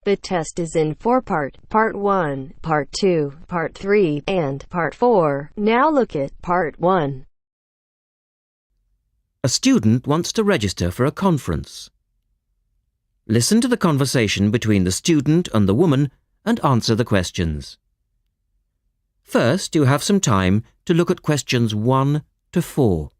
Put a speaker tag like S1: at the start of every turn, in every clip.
S1: The test is in 4 parts. Part 1, Part 2, Part 3, and Part 4. Now look at Part 1.
S2: A student wants to register for a conference. Listen to the conversation between the student and the woman and answer the questions. First, you have some time to look at questions 1 to 4.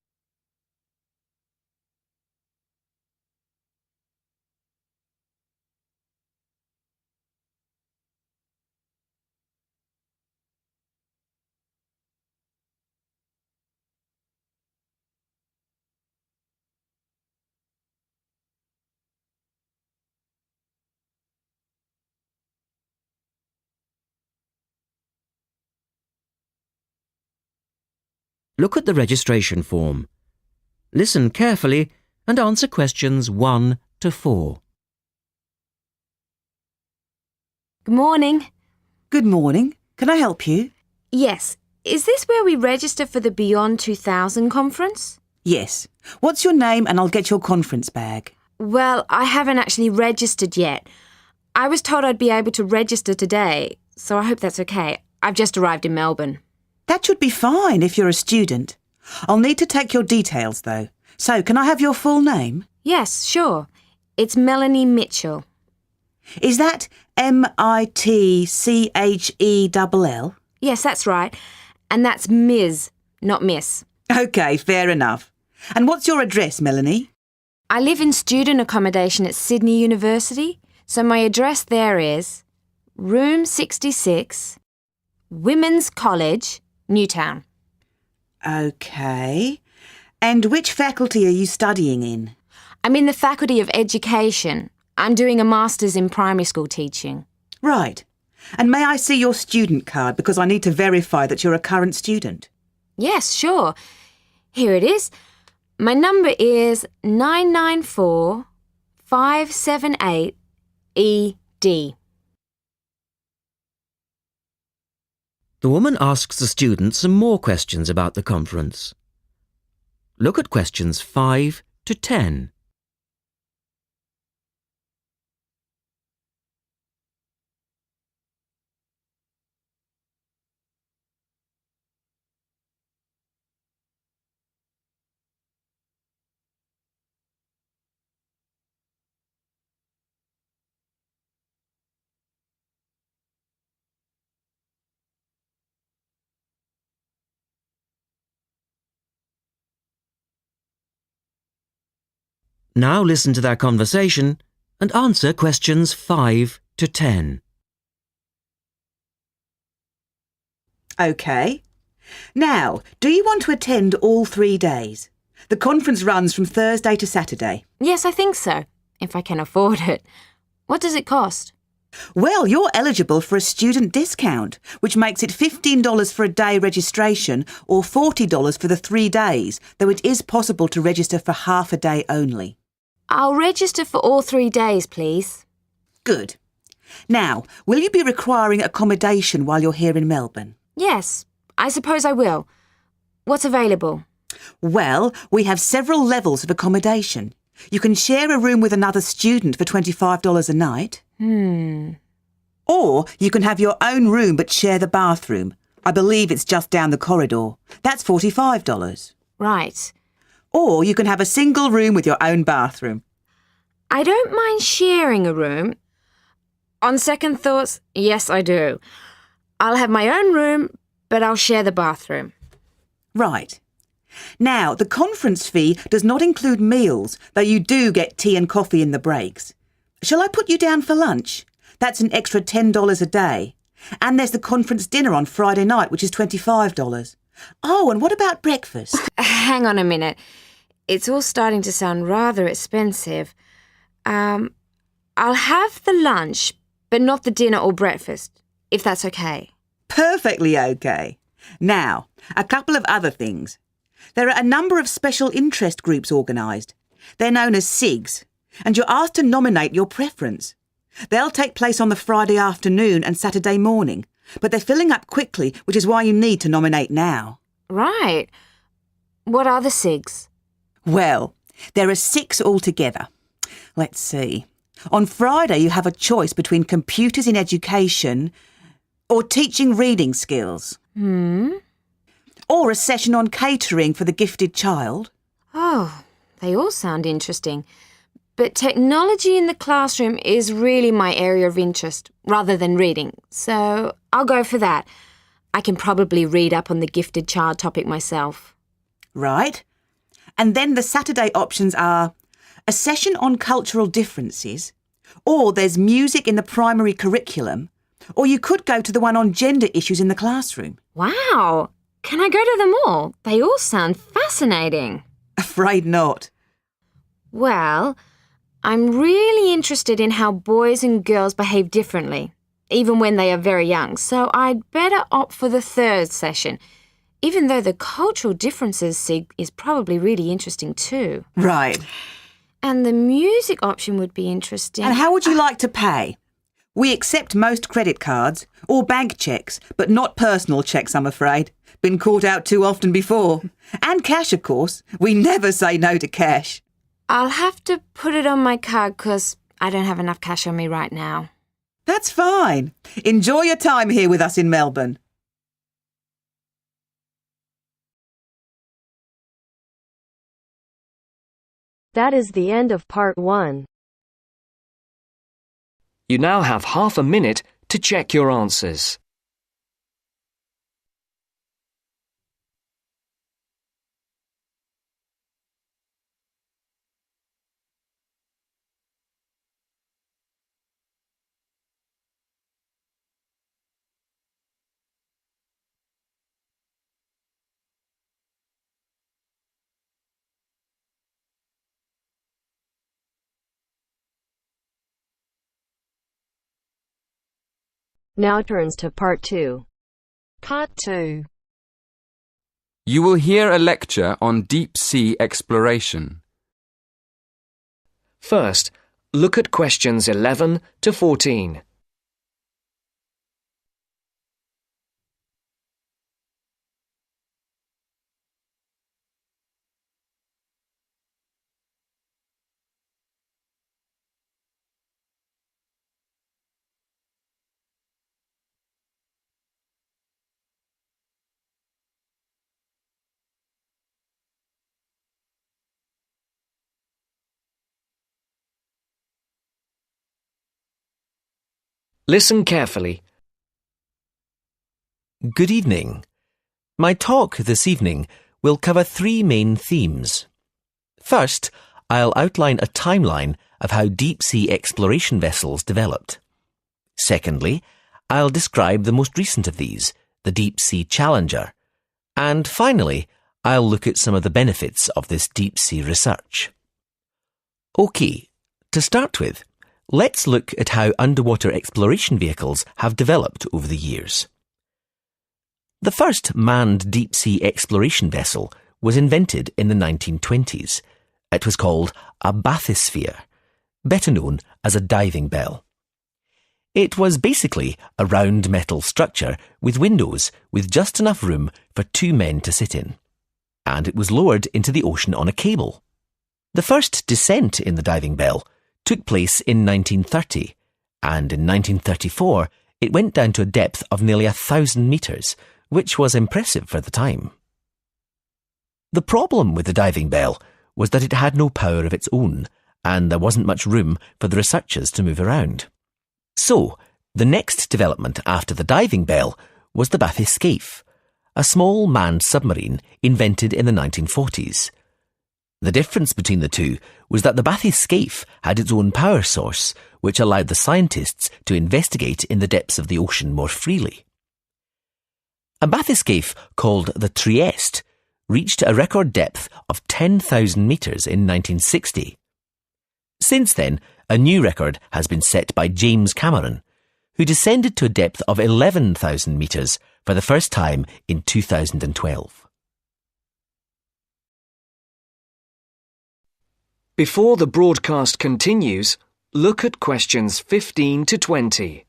S2: Look at the registration form. Listen carefully and answer questions 1 to 4.
S3: Good morning.
S4: Good morning. Can I help you?
S3: Yes. Is this where we register for the Beyond 2000 conference?
S4: Yes. What's your name and I'll get your conference bag.
S3: Well, I haven't actually registered yet. I was told I'd be able to register today, so I hope that's okay. I've just arrived in Melbourne.
S4: That should be fine if you're a student. I'll need to take your details though. So, can I have your full name?
S3: Yes, sure. It's Melanie Mitchell.
S4: Is that Mitchell?
S3: Yes, that's right. And that's Ms., not Miss.
S4: OK, fair enough. And what's your address, Melanie?
S3: I live in student accommodation at Sydney University, so my address there is Room 66, Women's College, Newtown.
S4: OK. And which faculty are you studying in?
S3: I'm in the Faculty of Education. I'm doing a Master's in Primary School Teaching.
S4: Right. And may I see your student card because I need to verify that you're a current student?
S3: Yes, sure. Here it is. My number is 994-578-ED.
S2: The woman asks the student some more questions about the conference. Look at questions 5 to 10. Now listen to their conversation and answer questions 5 to 10.
S4: OK. Now, do you want to attend all 3 days? The conference runs from Thursday to Saturday.
S3: Yes, I think so, if I can afford it. What does it cost?
S4: Well, you're eligible for a student discount, which makes it $15 for a day registration or $40 for the 3 days, though it is possible to register for half a day only.
S3: I'll register for all 3 days, please.
S4: Good. Now, will you be requiring accommodation while you're here in Melbourne?
S3: Yes, I suppose I will. What's available?
S4: Well, we have several levels of accommodation. You can share a room with another student for $25 a night. Or you can have your own room but share the bathroom. I believe it's just down the corridor. That's $45.
S3: Right.
S4: Or you can have a single room with your own bathroom.
S3: I don't mind sharing a room. On second thoughts, yes, I do. I'll have my own room, but I'll share the bathroom.
S4: Right. Now, the conference fee does not include meals, though you do get tea and coffee in the breaks. Shall I put you down for lunch? That's an extra $10 a day. And there's the conference dinner on Friday night, which is $25. Oh, and what about breakfast?
S3: Hang on a minute. It's all starting to sound rather expensive. I'll have the lunch, but not the dinner or breakfast, if that's okay.
S4: Perfectly okay. Now, a couple of other things. There are a number of special interest groups organised. They're known as SIGs, and you're asked to nominate your preference. They'll take place on the Friday afternoon and Saturday morning, but they're filling up quickly, which is why you need to nominate now.
S3: Right. What are the SIGs?
S4: Well, there are 6 altogether. Let's see. On Friday, you have a choice between computers in education or teaching reading skills. Or a session on catering for the gifted child.
S3: Oh, they all sound interesting. But technology in the classroom is really my area of interest, rather than reading. So I'll go for that. I can probably read up on the gifted child topic myself.
S4: Right. And then the Saturday options are a session on cultural differences, or there's music in the primary curriculum, or you could go to the one on gender issues in the classroom.
S3: Wow! Can I go to them all? They all sound fascinating.
S4: Afraid not.
S3: Well, I'm really interested in how boys and girls behave differently, even when they are very young, so I'd better opt for the third session, even though the cultural differences SIG is probably really interesting too.
S4: Right.
S3: And the music option would be interesting.
S4: And how would you like to pay? We accept most credit cards or bank cheques, but not personal cheques, I'm afraid. Been caught out too often before. And cash, of course. We never say no to cash.
S3: I'll have to put it on my card because I don't have enough cash on me right now.
S4: That's fine. Enjoy your time here with us in Melbourne.
S1: That is the end of part 1.
S5: You now have half a minute to check your answers.
S1: Now turns to part 2.
S6: Part 2.
S7: You will hear a lecture on deep-sea exploration.
S5: First, look at questions 11 to 14. Listen carefully.
S2: Good evening. My talk this evening will cover 3 main themes. First, I'll outline a timeline of how deep-sea exploration vessels developed. Secondly, I'll describe the most recent of these, the Deep-Sea Challenger. And finally, I'll look at some of the benefits of this deep-sea research. OK, to start with, let's look at how underwater exploration vehicles have developed over the years. The first manned deep-sea exploration vessel was invented in the 1920s. It was called a bathysphere, better known as a diving bell. It was basically a round metal structure with windows with just enough room for 2 men to sit in. And it was lowered into the ocean on a cable. The first descent in the diving bell took place in 1930, and in 1934 it went down to a depth of nearly 1,000 metres, which was impressive for the time. The problem with the diving bell was that it had no power of its own, and there wasn't much room for the researchers to move around. So, the next development after the diving bell was the bathyscaphe, a small manned submarine invented in the 1940s. The difference between the two was that the bathyscaphe had its own power source, which allowed the scientists to investigate in the depths of the ocean more freely. A bathyscaphe called the Trieste reached a record depth of 10,000 metres in 1960. Since then, a new record has been set by James Cameron, who descended to a depth of 11,000 metres for the first time in 2012.
S5: Before the broadcast continues, look at questions 15 to 20.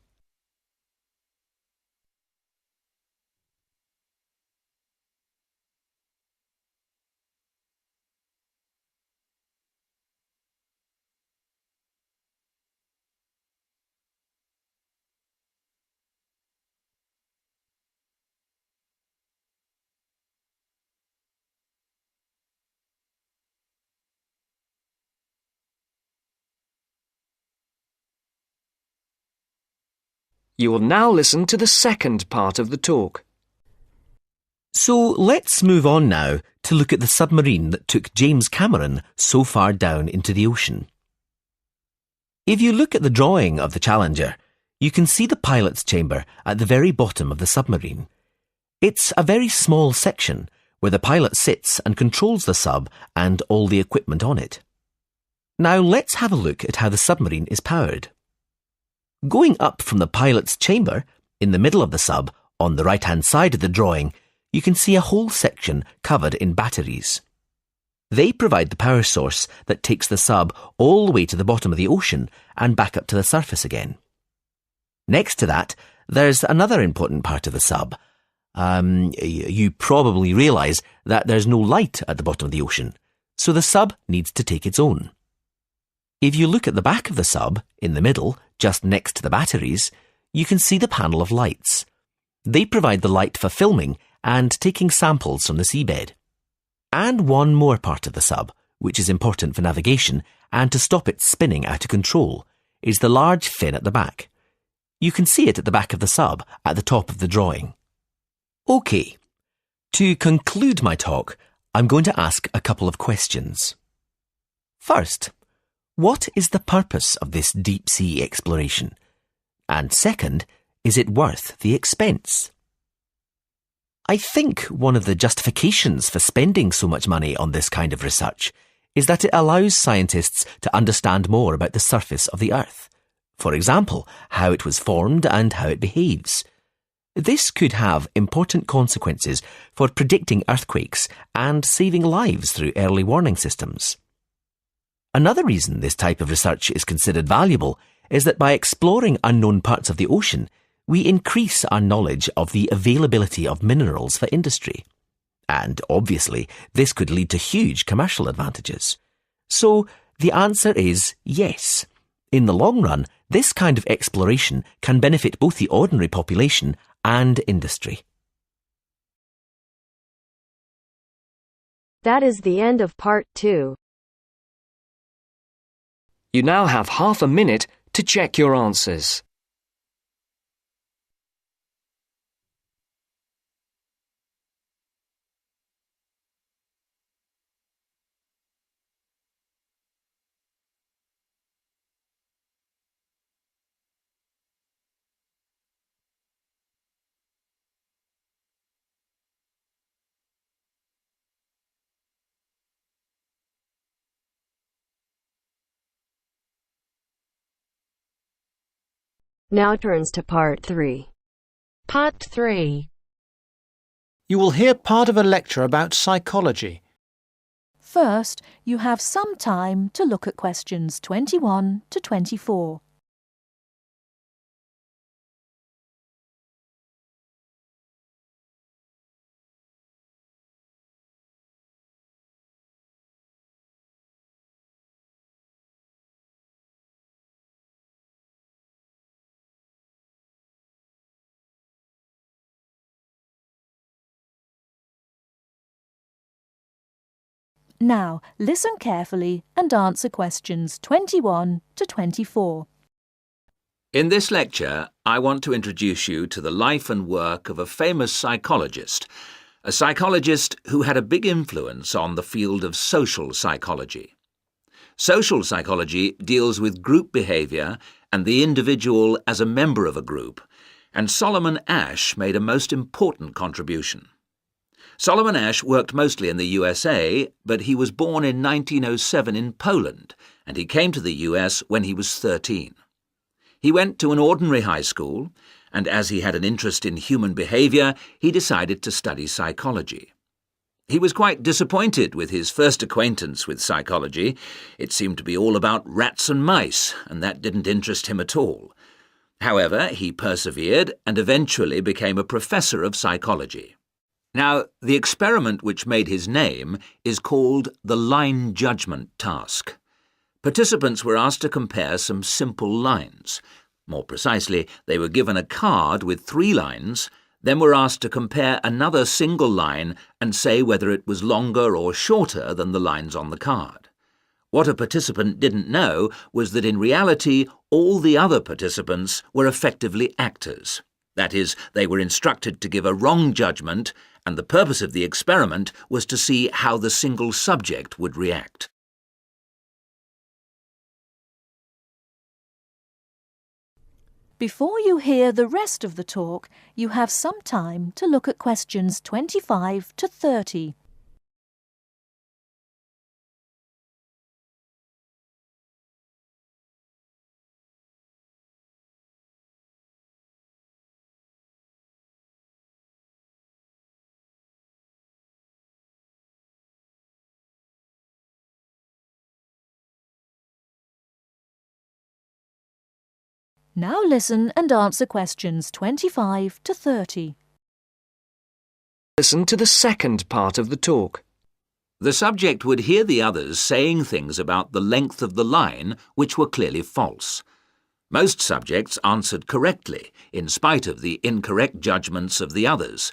S5: You will now listen to the second part of the talk.
S8: So let's move on now to look at the submarine that took James Cameron so far down into the ocean. If you look at the drawing of the Challenger, you can see the pilot's chamber at the very bottom of the submarine. It's a very small section where the pilot sits and controls the sub and all the equipment on it. Now let's have a look at how the submarine is powered. Going up from the pilot's chamber, in the middle of the sub, on the right-hand side of the drawing, you can see a whole section covered in batteries. They provide the power source that takes the sub all the way to the bottom of the ocean and back up to the surface again. Next to that, there's another important part of the sub. You probably realise that there's no light at the bottom of the ocean, so the sub needs to take its own. If you look at the back of the sub, in the middle, just next to the batteries, you can see the panel of lights. They provide the light for filming and taking samples from the seabed. And one more part of the sub, which is important for navigation and to stop it spinning out of control, is the large fin at the back. You can see it at the back of the sub, at the top of the drawing. OK. To conclude my talk, I'm going to ask a couple of questions. First, what is the purpose of this deep-sea exploration? And second, is it worth the expense? I think one of the justifications for spending so much money on this kind of research is that it allows scientists to understand more about the surface of the Earth. For example, how it was formed and how it behaves. This could have important consequences for predicting earthquakes and saving lives through early warning systems. Another reason this type of research is considered valuable is that by exploring unknown parts of the ocean, we increase our knowledge of the availability of minerals for industry. And obviously, this could lead to huge commercial advantages. So, the answer is yes. In the long run, this kind of exploration can benefit both the ordinary population and industry.
S1: That is the end of part 2.
S5: You now have half a minute to check your answers.
S1: Now turns to part 3.
S6: Part 3.
S9: You will hear part of a lecture about psychology.
S10: First, you have some time to look at questions 21 to 24. Now, listen carefully and answer questions 21 to 24.
S11: In this lecture, I want to introduce you to the life and work of a famous psychologist, a psychologist who had a big influence on the field of social psychology. Social psychology deals with group behaviour and the individual as a member of a group, and Solomon Asch made a most important contribution. Solomon Asch worked mostly in the USA, but he was born in 1907 in Poland, and he came to the US when he was 13. He went to an ordinary high school, and as he had an interest in human behaviour, he decided to study psychology. He was quite disappointed with his first acquaintance with psychology. It seemed to be all about rats and mice, and that didn't interest him at all. However, he persevered and eventually became a professor of psychology. Now, the experiment which made his name is called the line judgment task. Participants were asked to compare some simple lines. More precisely, they were given a card with 3 lines, then were asked to compare another single line and say whether it was longer or shorter than the lines on the card. What a participant didn't know was that in reality all the other participants were effectively actors. That is, they were instructed to give a wrong judgment, and the purpose of the experiment was to see how the single subject would react.
S10: Before you hear the rest of the talk, you have some time to look at questions 25 to 30. Now listen and answer questions 25 to 30.
S5: Listen to the second part of the talk.
S11: The subject would hear the others saying things about the length of the line which were clearly false. Most subjects answered correctly, in spite of the incorrect judgments of the others,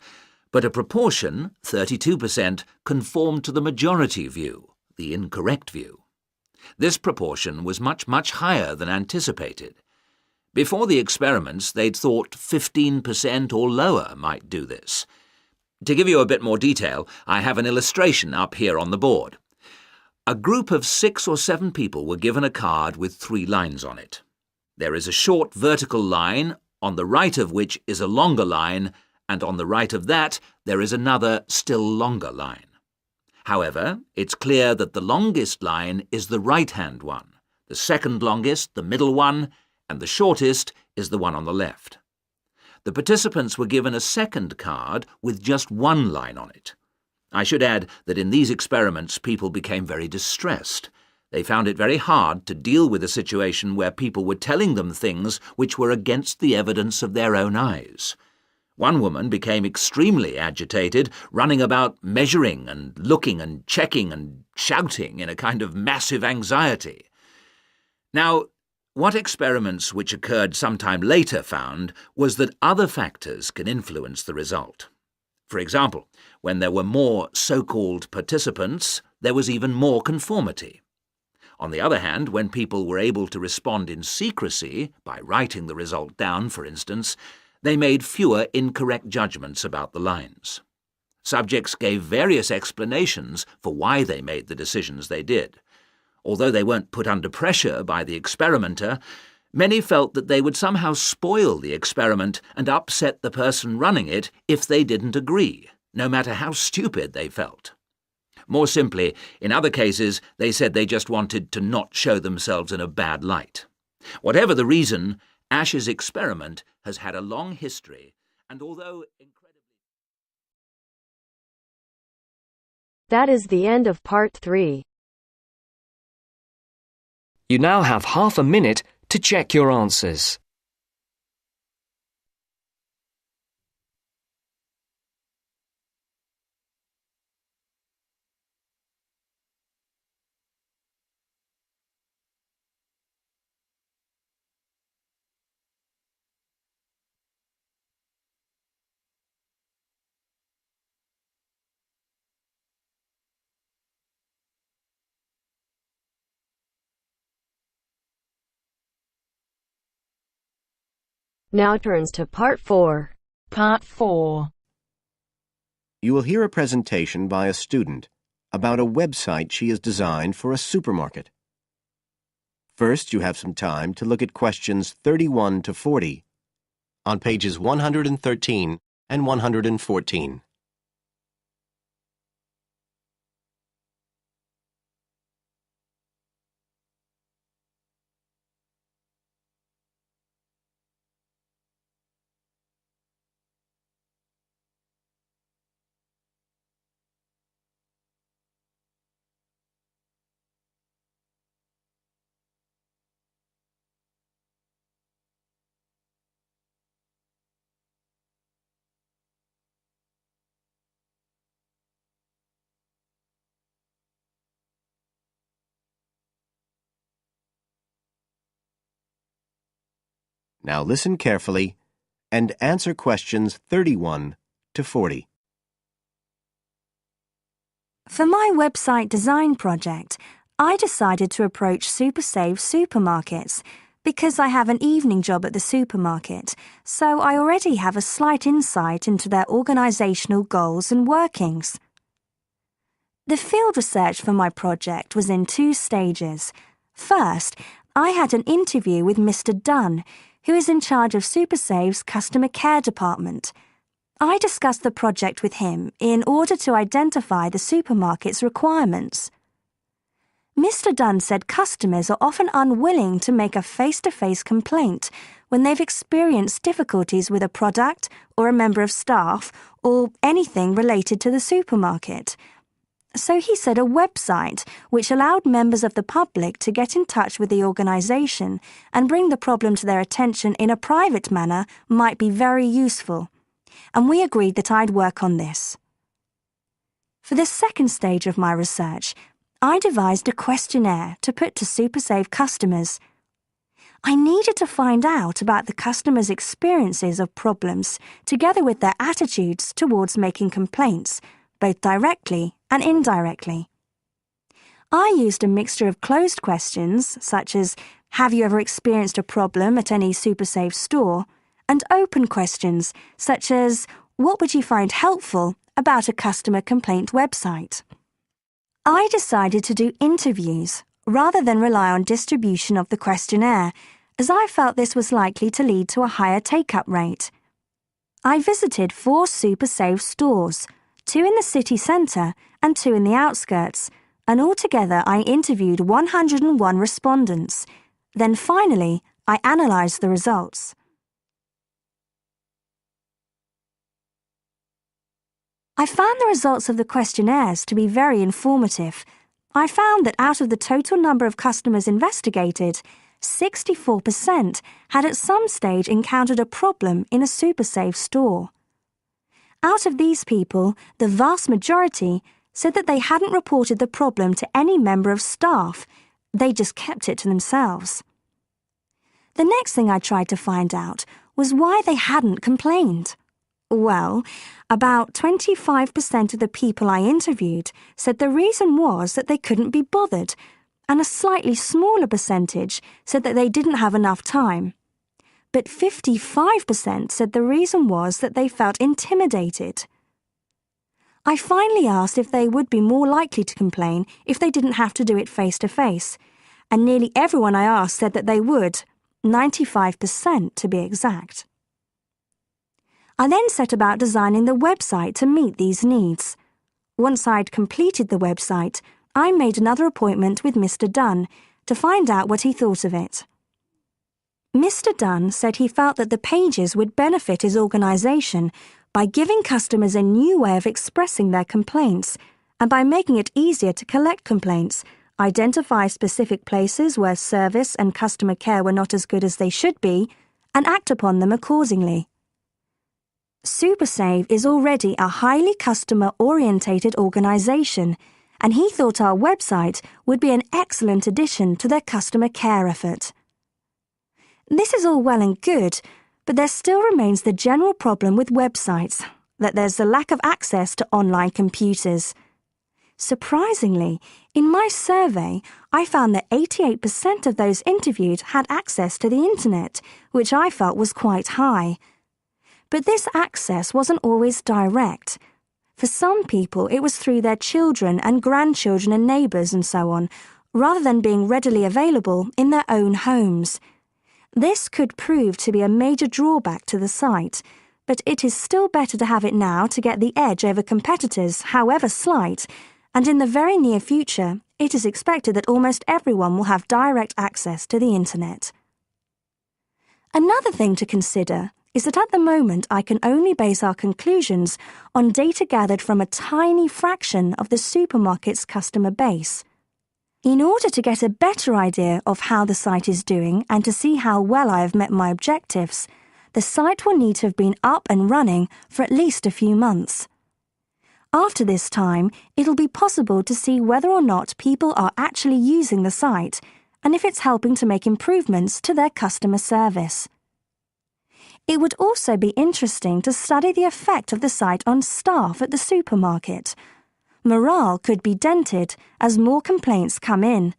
S11: but a proportion, 32%, conformed to the majority view, the incorrect view. This proportion was much, much higher than anticipated. Before the experiments, they'd thought 15% or lower might do this. To give you a bit more detail, I have an illustration up here on the board. A group of 6 or 7 people were given a card with 3 lines on it. There is a short vertical line, on the right of which is a longer line, and on the right of that there is another, still longer line. However, it's clear that the longest line is the right-hand one, the second longest, the middle one, and the shortest is the one on the left. The participants were given a second card with just 1 line on it. I should add that in these experiments people became very distressed. They found it very hard to deal with a situation where people were telling them things which were against the evidence of their own eyes. One woman became extremely agitated, running about measuring and looking and checking and shouting in a kind of massive anxiety. Now, what experiments which occurred sometime later found was that other factors can influence the result. For example, when there were more so-called participants, there was even more conformity. On the other hand, when people were able to respond in secrecy, by writing the result down, for instance, they made fewer incorrect judgments about the lines. Subjects gave various explanations for why they made the decisions they did. Although they weren't put under pressure by the experimenter, many felt that they would somehow spoil the experiment and upset the person running it if they didn't agree, no matter how stupid they felt. More simply, in other cases, they said they just wanted to not show themselves in a bad light. Whatever the reason, Ash's experiment has had a long history, and although incredibly...
S1: That is the end of part 3.
S5: You now have half a minute to check your answers.
S1: Now turns to part 4.
S6: Part 4.
S12: You will hear a presentation by a student about a website she has designed for a supermarket. First, you have some time to look at questions 31 to 40 on pages 113 and 114. Now listen carefully and answer questions 31 to 40.
S13: For my website design project, I decided to approach SuperSave supermarkets because I have an evening job at the supermarket, so I already have a slight insight into their organisational goals and workings. The field research for my project was in 2 stages. First, I had an interview with Mr. Dunn, who is in charge of SuperSave's customer care department. I discussed the project with him in order to identify the supermarket's requirements. Mr. Dunn said customers are often unwilling to make a face-to-face complaint when they've experienced difficulties with a product or a member of staff or anything related to the supermarket. So he said a website which allowed members of the public to get in touch with the organisation and bring the problem to their attention in a private manner might be very useful, and we agreed that I'd work on this. For the second stage of my research, I devised a questionnaire to put to SuperSave customers. I needed to find out about the customers' experiences of problems together with their attitudes towards making complaints, both directly and indirectly. I used a mixture of closed questions, such as, have you ever experienced a problem at any SuperSave store? And open questions, such as, what would you find helpful about a customer complaint website? I decided to do interviews rather than rely on distribution of the questionnaire, as I felt this was likely to lead to a higher take-up rate. I visited 4 SuperSave stores, 2 in the city centre and 2 in the outskirts, and altogether I interviewed 101 respondents. Then finally, I analysed the results. I found the results of the questionnaires to be very informative. I found that out of the total number of customers investigated, 64% had at some stage encountered a problem in a SuperSave store. Out of these people, the vast majority said that they hadn't reported the problem to any member of staff. They just kept it to themselves. The next thing I tried to find out was why they hadn't complained. Well, about 25% of the people I interviewed said the reason was that they couldn't be bothered, and a slightly smaller percentage said that they didn't have enough time. But 55% said the reason was that they felt intimidated. I finally asked if they would be more likely to complain if they didn't have to do it face-to-face, and nearly everyone I asked said that they would, 95% to be exact. I then set about designing the website to meet these needs. Once I'd completed the website, I made another appointment with Mr. Dunn to find out what he thought of it. Mr. Dunn said he felt that the pages would benefit his organisation by giving customers a new way of expressing their complaints and by making it easier to collect complaints, identify specific places where service and customer care were not as good as they should be, and act upon them accordingly. SuperSave is already a highly customer-orientated organisation, and he thought our website would be an excellent addition to their customer care effort. This is all well and good, but there still remains the general problem with websites, that there's a lack of access to online computers. Surprisingly, in my survey, I found that 88% of those interviewed had access to the internet, which I felt was quite high. But this access wasn't always direct. For some people, it was through their children and grandchildren and neighbours and so on, rather than being readily available in their own homes. This could prove to be a major drawback to the site, but it is still better to have it now to get the edge over competitors, however slight, and in the very near future, it is expected that almost everyone will have direct access to the internet. Another thing to consider is that at the moment I can only base our conclusions on data gathered from a tiny fraction of the supermarket's customer base. In order to get a better idea of how the site is doing and to see how well I have met my objectives, the site will need to have been up and running for at least a few months. After this time, it'll be possible to see whether or not people are actually using the site and if it's helping to make improvements to their customer service. It would also be interesting to study the effect of the site on staff at the supermarket. Morale could be dented as more complaints come in.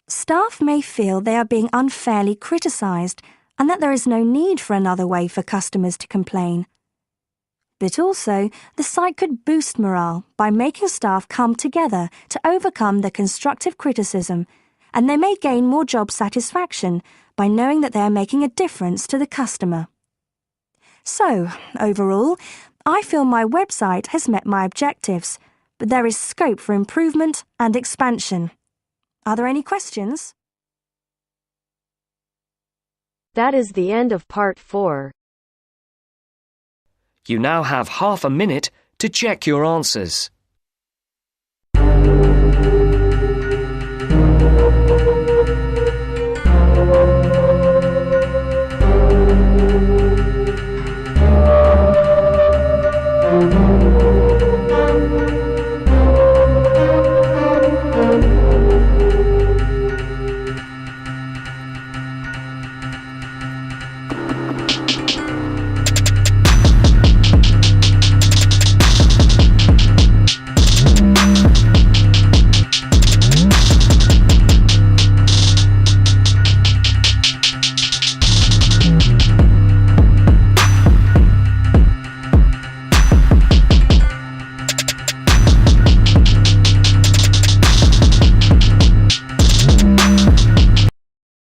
S13: Staff may feel they are being unfairly criticised and that there is no need for another way for customers to complain. But also, the site could boost morale by making staff come together to overcome the constructive criticism, and they may gain more job satisfaction by knowing that they are making a difference to the customer. So, overall, I feel my website has met my objectives, but there is scope for improvement and expansion. Are there any questions?
S1: That is the end of part 4.
S5: You now have half a minute to check your answers.